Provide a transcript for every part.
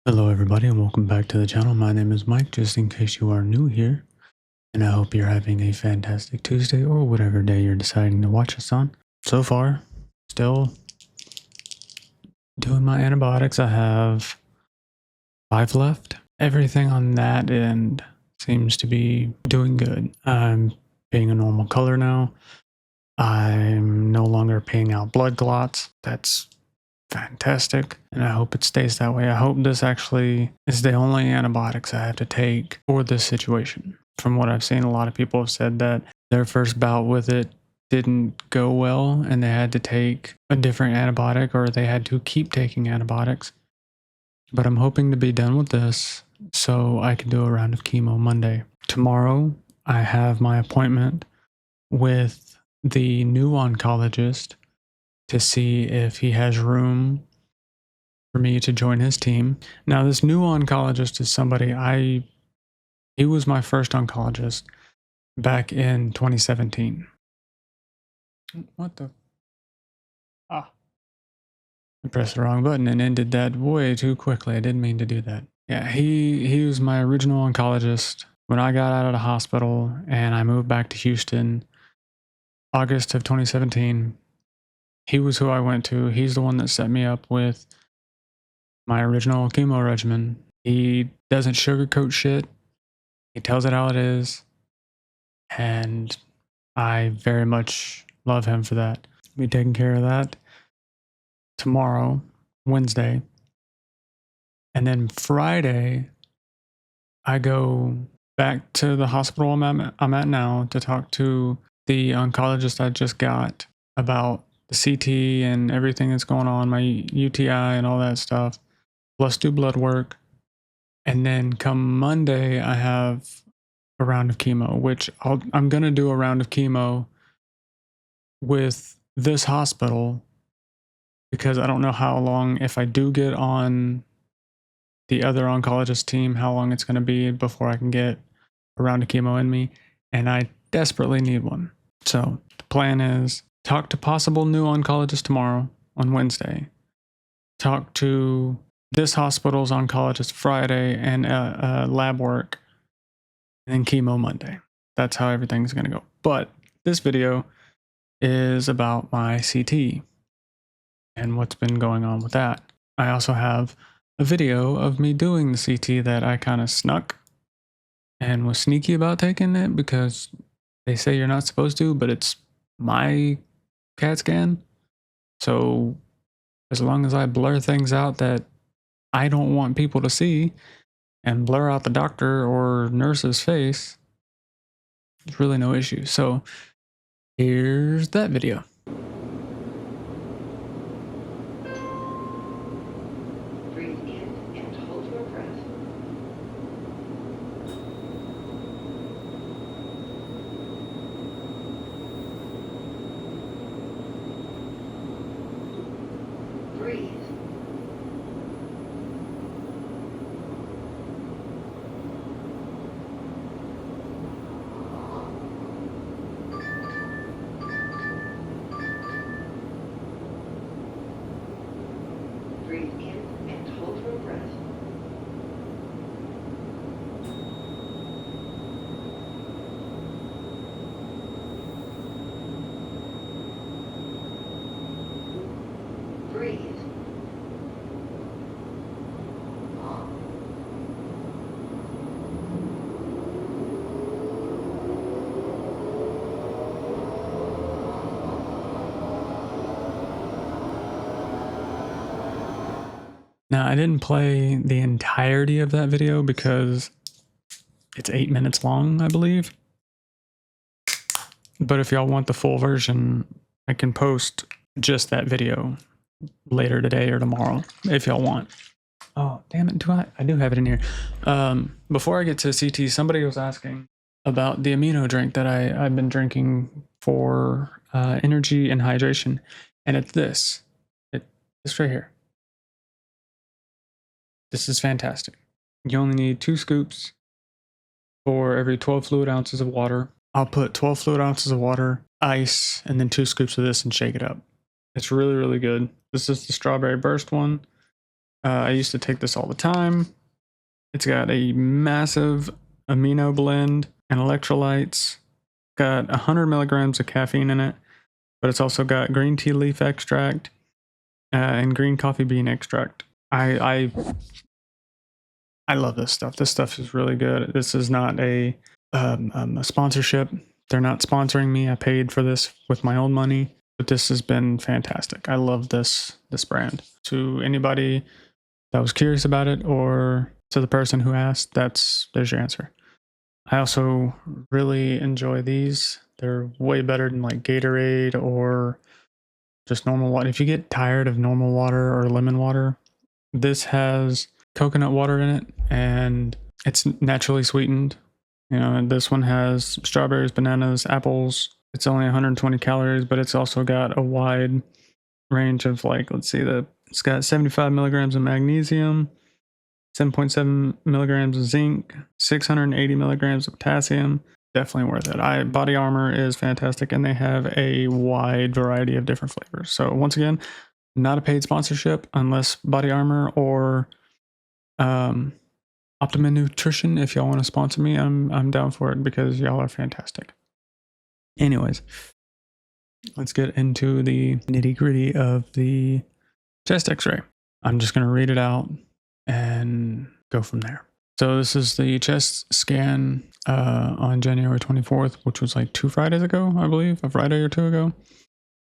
Hello everybody and welcome back to the channel. My name is Mike, just in case you are new here, and I hope you're having a fantastic Tuesday or whatever day you're deciding to watch us on. So far, still doing my antibiotics. I have 5 left. Everything on that end seems to be doing good. I'm being a normal color now. I'm no longer peeing out blood clots. That's fantastic, and I hope it stays that way. I hope this actually is the only antibiotics I have to take for this situation. From what I've seen, a lot of people have said that their first bout with it didn't go well and they had to take a different antibiotic, or they had to keep taking antibiotics. But I'm hoping to be done with this so I can do a round of chemo Monday. Tomorrow I have my appointment with the new oncologist to see if he has room for me to join his team. Now, this new oncologist is somebody he was my first oncologist back in 2017. What the? Ah, I pressed the wrong button and ended that way too quickly. I didn't mean to do that. Yeah, he was my original oncologist when I got out of the hospital and I moved back to Houston, August of 2017. He was who I went to. He's the one that set me up with my original chemo regimen. He doesn't sugarcoat shit. He tells it how it is. And I very much love him for that. Be taking care of that tomorrow, Wednesday. And then Friday, I go back to the hospital I'm at now to talk to the oncologist I just got about the CT and everything that's going on, my UTI and all that stuff. Let's do blood work. And then come Monday, I have a round of chemo, which I'm going to do a round of chemo with this hospital because I don't know how long, if I do get on the other oncologist team, how long it's going to be before I can get a round of chemo in me. And I desperately need one. So the plan is talk to possible new oncologist tomorrow on Wednesday. Talk to this hospital's oncologist Friday and lab work, and then chemo Monday. That's how everything's going to go. But this video is about my CT and what's been going on with that. I also have a video of me doing the CT that I kind of snuck and was sneaky about taking it because they say you're not supposed to, but it's my CAT scan. So as long as I blur things out that I don't want people to see and blur out the doctor or nurse's face, there's really no issue. So here's that video. Breathe in and hold your breath. Breathe. Breathe in and hold your breath. Breathe. Now, I didn't play the entirety of that video because it's 8 minutes long, I believe. But if y'all want the full version, I can post just that video later today or tomorrow if y'all want. Oh, damn it. I do have it in here. Before I get to CT, somebody was asking about the Amino drink that I've been drinking for energy and hydration. And it's this. It's right here. This is fantastic. You only need 2 scoops for every 12 fluid ounces of water. I'll put 12 fluid ounces of water, ice, and then 2 scoops of this and shake it up. It's really, really good. This is the strawberry burst one. I used to take this all the time. It's got a massive amino blend and electrolytes. Got 100 milligrams of caffeine in it, but it's also got green tea leaf extract and green coffee bean extract. I love this stuff. This stuff is really good. This is not a sponsorship. They're not sponsoring me. I paid for this with my own money, but this has been fantastic. I love this brand. To anybody that was curious about it, or to the person who asked, there's your answer. I also really enjoy these. They're way better than like Gatorade or just normal water. If you get tired of normal water or lemon water, this has coconut water in it and it's naturally sweetened. You know, and this one has strawberries, bananas, apples. It's only 120 calories, but it's also got a wide range of, like, let's see, it's got 75 milligrams of magnesium, 7.7 milligrams of zinc, 680 milligrams of potassium. Definitely worth it. Body Armor is fantastic, and they have a wide variety of different flavors. So once again, not a paid sponsorship unless Body Armor or Optima Nutrition, if y'all want to sponsor me, I'm down for it because y'all are fantastic. Anyways, let's get into the nitty-gritty of the chest x-ray. I'm just going to read it out and go from there. So this is the chest scan on January 24th, which was like 2 Fridays ago, I believe, a Friday or 2 ago.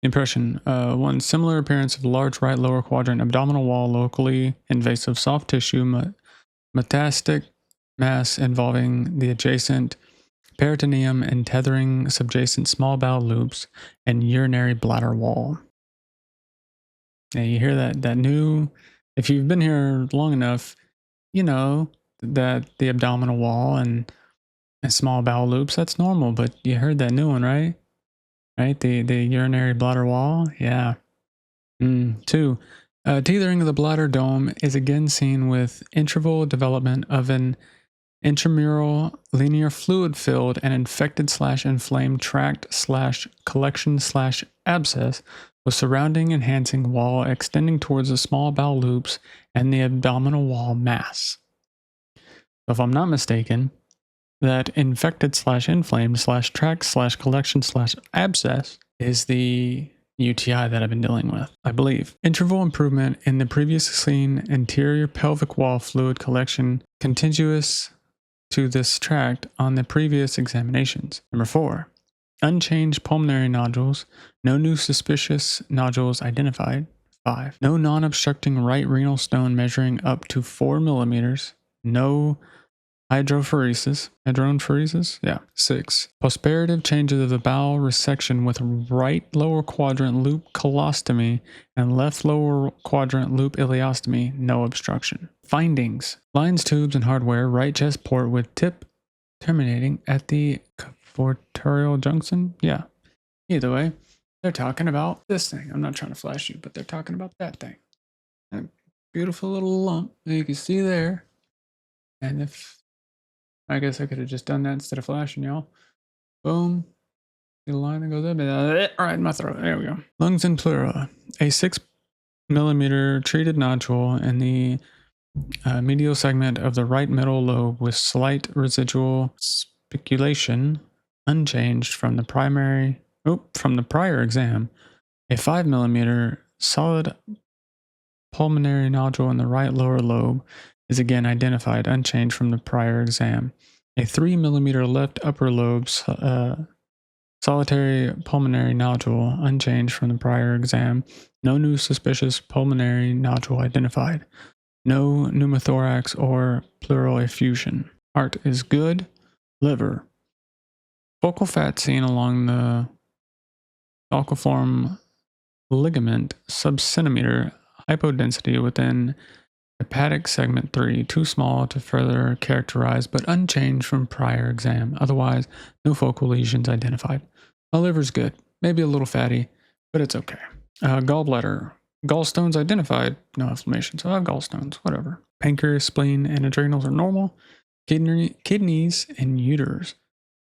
Impression: one, similar appearance of large right lower quadrant abdominal wall, locally invasive soft tissue, metastatic mass involving the adjacent peritoneum and tethering subjacent small bowel loops and urinary bladder wall. Now you hear that new, if you've been here long enough, you know that the abdominal wall and small bowel loops, that's normal, but you heard that new one, right? Right? The urinary bladder wall? Yeah. 2. Tethering of the bladder dome is again seen with interval development of an intramural linear fluid filled and infected/inflamed tract/collection/abscess with surrounding enhancing wall extending towards the small bowel loops and the abdominal wall mass. So if I'm not mistaken, that infected/inflamed/tract/collection/abscess is the UTI that I've been dealing with, I believe. Interval improvement in the previously seen anterior pelvic wall fluid collection contiguous to this tract on the previous examinations. Number 4, unchanged pulmonary nodules, no new suspicious nodules identified. 5, no non-obstructing right renal stone measuring up to 4 millimeters, no hydrophoresis. Yeah. 6, postoperative changes of the bowel resection with right lower quadrant loop colostomy and left lower quadrant loop ileostomy, no obstruction. Findings: lines, tubes, and hardware, right chest port with tip terminating at the cavorterial junction. Yeah. Either way, they're talking about this thing. I'm not trying to flash you, but they're talking about that thing. That beautiful little lump that you can see there. And if I guess I could have just done that instead of flashing y'all. Boom. See the line that goes up. Right in my throat. There we go. Lungs and pleura. A 6 millimeter treated nodule in the medial segment of the right middle lobe with slight residual spiculation, unchanged from the prior exam. A 5 millimeter solid pulmonary nodule in the right lower lobe is again identified, unchanged from the prior exam. A 3 millimeter left upper lobe solitary pulmonary nodule, unchanged from the prior exam. No new suspicious pulmonary nodule identified. No pneumothorax or pleural effusion. Heart is good. Liver. Focal fat seen along the sulciform ligament subcentimeter. Hypodensity within hepatic segment 3, too small to further characterize, but unchanged from prior exam. Otherwise, no focal lesions identified. My liver's good. Maybe a little fatty, but it's okay. Gallbladder. Gallstones identified. No inflammation, so I have gallstones. Whatever. Pancreas, spleen, and adrenals are normal. Kidneys and uterus.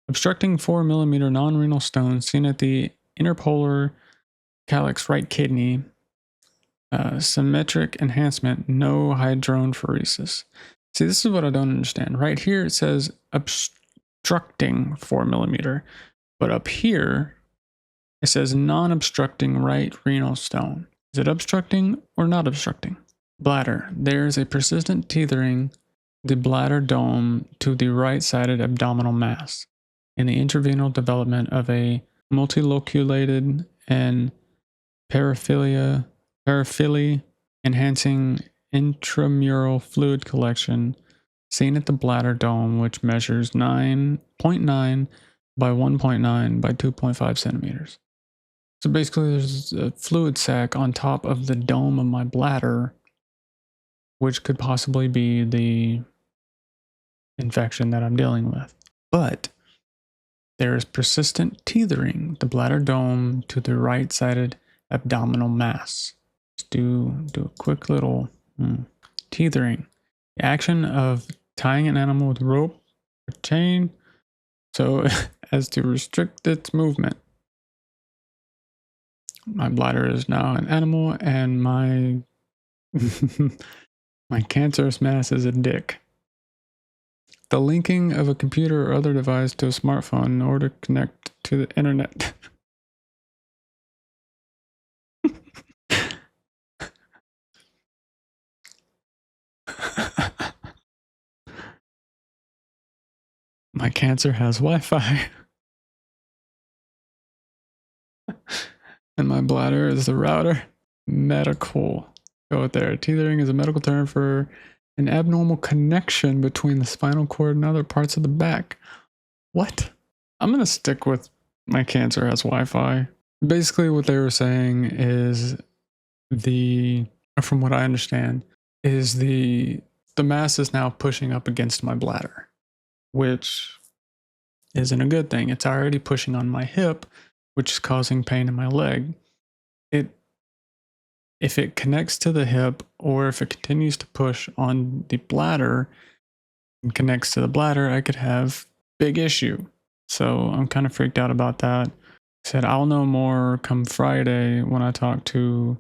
Obstructing 4 millimeter non-renal stones seen at the interpolar calyx right kidney. Symmetric enhancement, no hydrophoresis. See, this is what I don't understand. Right here it says obstructing 4 mm, but up here it says non-obstructing right renal stone. Is it obstructing or not obstructing? Bladder. There's a persistent tethering the bladder dome to the right-sided abdominal mass in the intervenal development of a multiloculated and paraphilia enhancing intramural fluid collection seen at the bladder dome, which measures 9.9 by 1.9 by 2.5 centimeters. So basically there's a fluid sac on top of the dome of my bladder, which could possibly be the infection that I'm dealing with. But there is persistent tethering the bladder dome to the right-sided abdominal mass. Let's do a quick little tethering. The action of tying an animal with rope or chain so as to restrict its movement. My bladder is now an animal and my my cancerous mass is a dick. The linking of a computer or other device to a smartphone in order to connect to the internet. My cancer has Wi-Fi. And my bladder is the router. Medical. Go with there. Tethering is a medical term for an abnormal connection between the spinal cord and other parts of the back. What? I'm going to stick with my cancer has Wi-Fi. Basically what they were saying is from what I understand, is the mass is now pushing up against my bladder, which isn't a good thing. It's already pushing on my hip, which is causing pain in my leg. If it connects to the hip, or if it continues to push on the bladder and connects to the bladder, I could have big issue. So I'm kind of freaked out about that. I said I'll know more come Friday when I talk to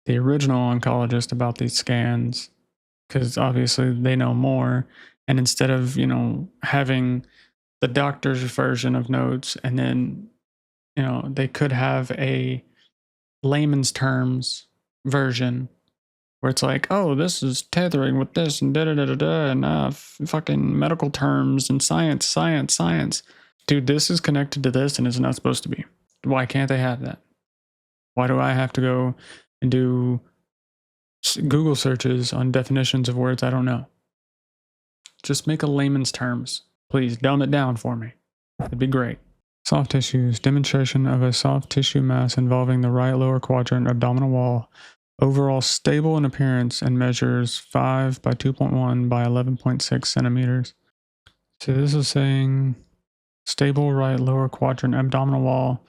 the original oncologist about these scans, because obviously they know more. And instead of, having the doctor's version of notes, and then, they could have a layman's terms version where it's like, oh, this is tethering with this and da da da da da, and fucking medical terms and science. Dude, this is connected to this and it's not supposed to be. Why can't they have that? Why do I have to go and do Google searches on definitions of words I don't know? Just make a layman's terms. Please dumb it down for me. It'd be great. Soft tissues. Demonstration of a soft tissue mass involving the right lower quadrant abdominal wall. Overall stable in appearance and measures 5 by 2.1 by 11.6 centimeters. So this is saying stable right lower quadrant abdominal wall.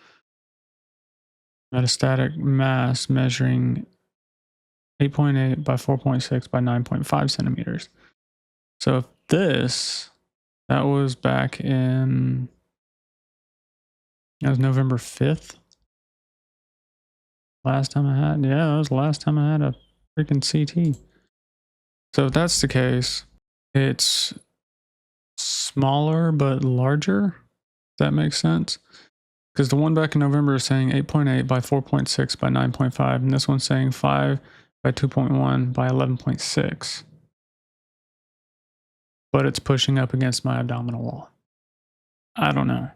Metastatic mass measuring 8.8 by 4.6 by 9.5 centimeters. So if that was back in, that was November 5th. Last time that was the last time I had a freaking CT. So if that's the case, it's smaller but larger. If that makes sense. Because the one back in November is saying 8.8 by 4.6 by 9.5, and this one's saying 5 by 2.1 by 11.6. But it's pushing up against my abdominal wall. I don't know.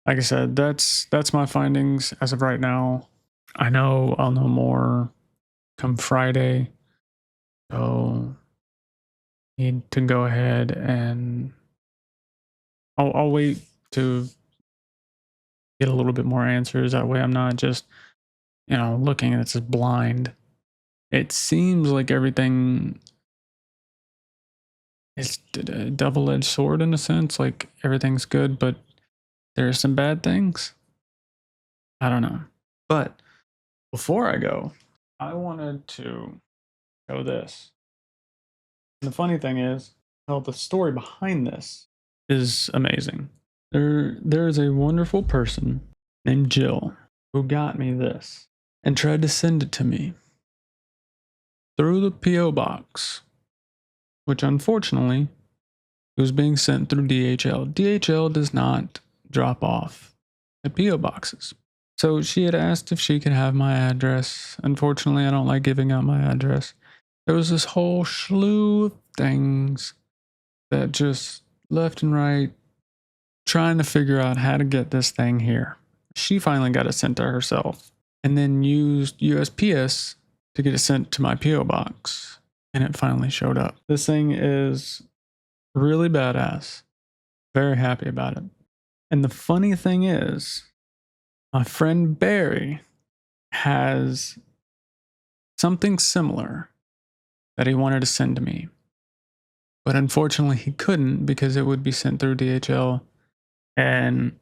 Like I said, that's my findings as of right now. I know I'll know more come Friday. So need to go ahead and I'll wait to get a little bit more answers. That way I'm not just, looking at this blind. It seems like everything is a double-edged sword in a sense. Like everything's good, but there's some bad things. I don't know. But before I go, I wanted to show this. And the funny thing is, the story behind this is amazing. There is a wonderful person named Jill who got me this and tried to send it to me. through the P.O. box, which unfortunately it was being sent through DHL. DHL does not drop off at P.O. boxes. So she had asked if she could have my address. Unfortunately, I don't like giving out my address. There was this whole slew of things that just left and right trying to figure out how to get this thing here. She finally got it sent to herself and then used USPS to get it sent to my P.O. box. And it finally showed up. This thing is really badass. Very happy about it. And the funny thing is, my friend Barry has something similar that he wanted to send to me. But unfortunately, he couldn't because it would be sent through DHL. And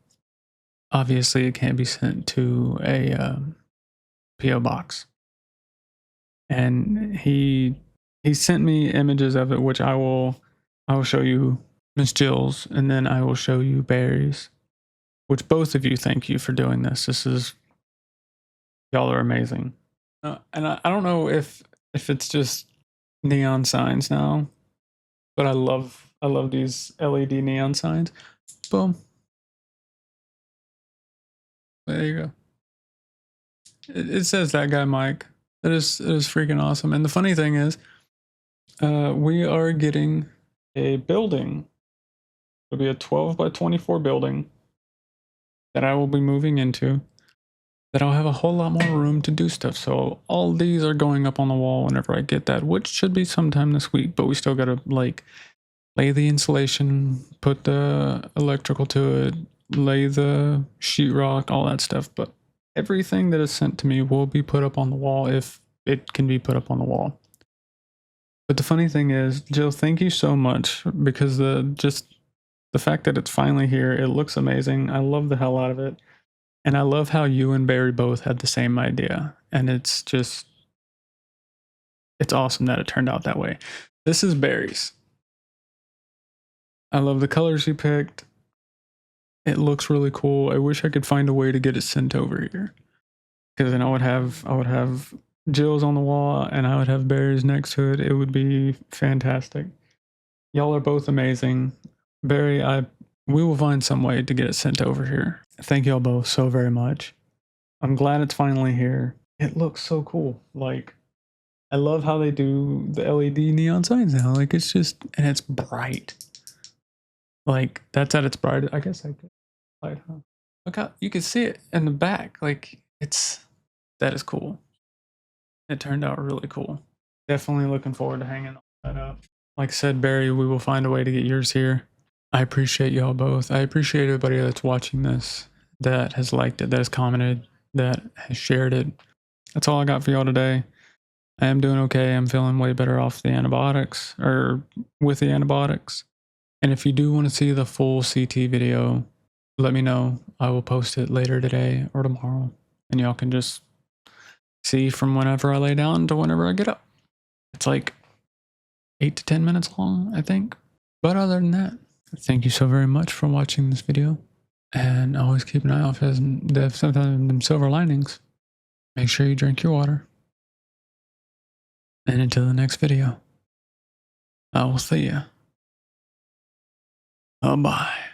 obviously, it can't be sent to a P.O. box. And he sent me images of it, which I will show you Miss Jill's, and then I will show you Barry's. Which both of you, thank you for doing this. Y'all are amazing. And I don't know if it's just neon signs now, but I love these LED neon signs. Boom. There you go. It says that guy Mike. It is freaking awesome. And the funny thing is, we are getting a building. It'll be a 12 by 24 building that I will be moving into, that I'll have a whole lot more room to do stuff. So all these are going up on the wall whenever I get that, which should be sometime this week, but we still got to like lay the insulation, put the electrical to it, lay the sheetrock, all that stuff. But everything that is sent to me will be put up on the wall if it can be put up on the wall. But the funny thing is, Jill, thank you so much, because the fact that it's finally here, it looks amazing. I love the hell out of it. And I love how you and Barry both had the same idea. And it's awesome that it turned out that way. This is Barry's. I love the colors he picked. It looks really cool. I wish I could find a way to get it sent over here. Because then I would have Jill's on the wall and I would have Barry's next to it. It would be fantastic. Y'all are both amazing. Barry, we will find some way to get it sent over here. Thank y'all both so very much. I'm glad it's finally here. It looks so cool. Like, I love how they do the LED neon signs now. Like, it's just, and it's bright. Like, that's at its brightest. I guess I could light, huh? Look how you can see it in the back. Like, that is cool. It turned out really cool. Definitely looking forward to hanging that up. Like I said, Barry, we will find a way to get yours here. I appreciate y'all both. I appreciate everybody that's watching this, that has liked it, that has commented, that has shared it. That's all I got for y'all today. I am doing okay. I'm feeling way better off the antibiotics, or with the antibiotics. And if you do want to see the full CT video, let me know. I will post it later today or tomorrow. And y'all can just see from whenever I lay down to whenever I get up. It's like 8 to 10 minutes long, I think. But other than that, thank you so very much for watching this video. And always keep an eye out for them silver linings. Make sure you drink your water. And until the next video, I will see ya. Bye-bye.